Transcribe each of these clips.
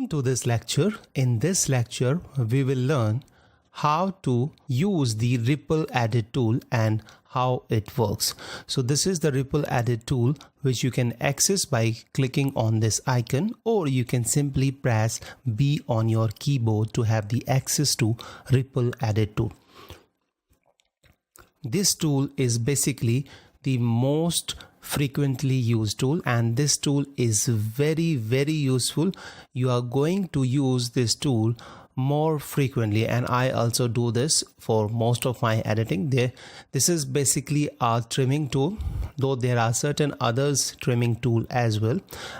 To this lecture. In this lecture, we will learn how to use the ripple edit tool and how it works. So this is the ripple edit tool which you can access by clicking on this icon, or you can simply press B on your keyboard to have the access to ripple edit tool. This tool is basically the most frequently used tool, and this tool is very useful. You are going to use this tool more frequently, and I also do this for most of my editing. This is basically a trimming tool, though there are certain others trimming tool as well,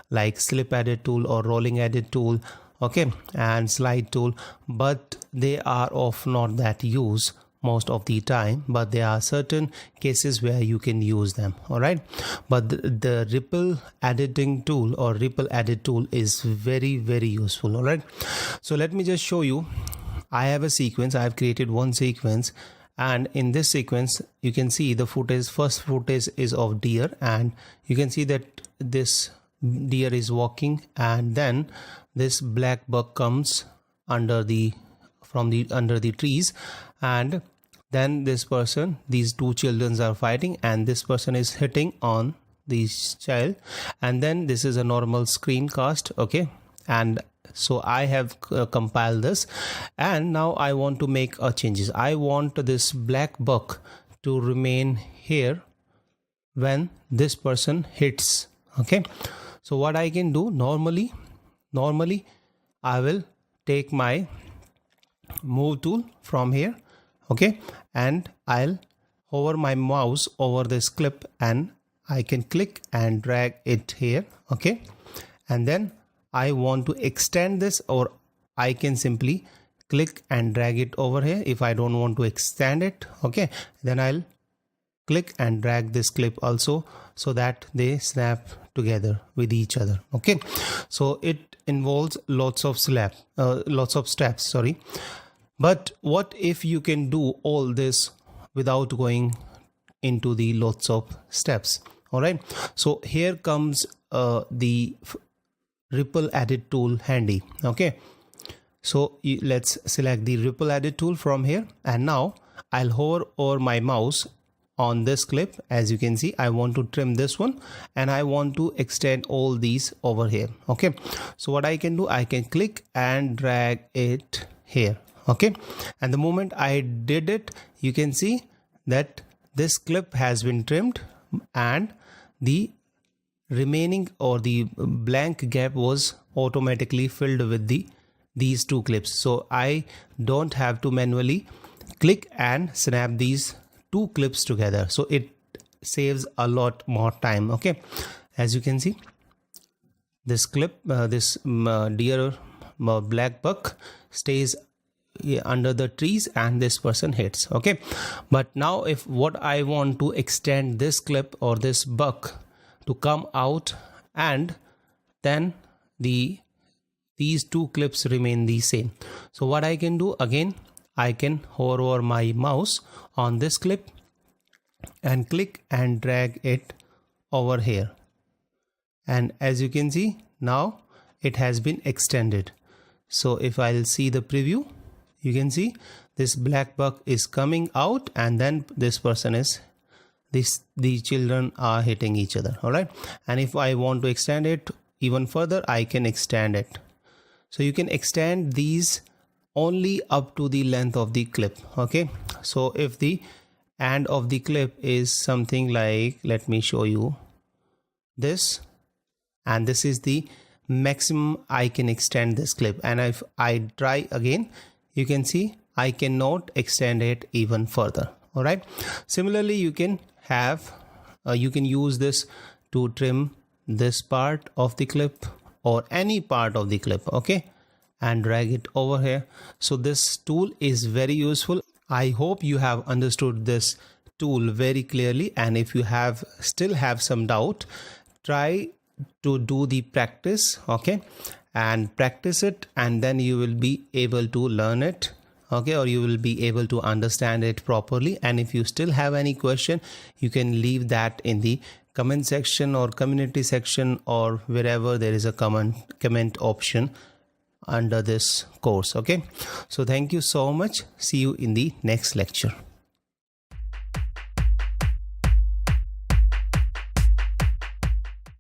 like slip edit tool or rolling edit tool, okay, and slide tool, but they are of not that use most of the time, but there are certain cases where you can use them. All right, but the ripple editing tool or ripple edit tool is very useful. All right, so let me just show you. I have a sequence. I have created one sequence, and in this sequence you can see the footage. First footage is of deer, and you can see that this deer is walking, and then this black buck comes under the trees, and then these two children are fighting, and this person is hitting on this child, and then this is a normal screencast. Okay, and so I have compiled this, and now I want to make changes. I want this black buck to remain here when this person hits. Okay, so what I can do, normally I will take my move tool from here, okay, and I'll hover my mouse over this clip, and I can click and drag it here. Okay, and then I want to extend this, or I can simply click and drag it over here if I don't want to extend it. Okay, then I'll click and drag this clip also, so that they snap together with each other. Okay, so it involves lots of steps, sorry. But what if you can do all this without going into the lots of steps? All right, so here comes the ripple edit tool handy. Okay, so let's select the ripple edit tool from here, and now I'll hover over my mouse on this clip. As you can see, I want to trim this one, and I want to extend all these over here. Okay, so what I can do, I can click and drag it here. Okay, and the moment I did it, you can see that this clip has been trimmed, and the remaining or the blank gap was automatically filled with these two clips. So I don't have to manually click and snap these two clips together, so it saves a lot more time. Okay, as you can see, this clip, this deer black buck stays under the trees, and this person hits. Okay, but now if what I want to extend this clip or this buck to come out, and then these two clips remain the same. So what I can do, again I can hover over my mouse on this clip and click and drag it over here, and as you can see, now it has been extended. So if I'll see the preview, you can see this black buck is coming out, and then this person is the children are hitting each other. All right, and if I want to extend it even further, I can extend it. So you can extend these only up to the length of the clip. Okay, so if the end of the clip is something like, let me show you this, and this is the maximum I can extend this clip, and if I try again, you can see I cannot extend it even further. All right, similarly you can have you can use this to trim this part of the clip or any part of the clip. Okay, and drag it over here. So this tool is very useful. I hope you have understood this tool very clearly, and if you still have some doubt, try to do the practice. Okay, and practice it, and then you will be able to learn it. Okay, or you will be able to understand it properly. And if you still have any question, you can leave that in the comment section or community section, or wherever there is a comment option. under this course. Okay, so thank you so much. See you in the next lecture.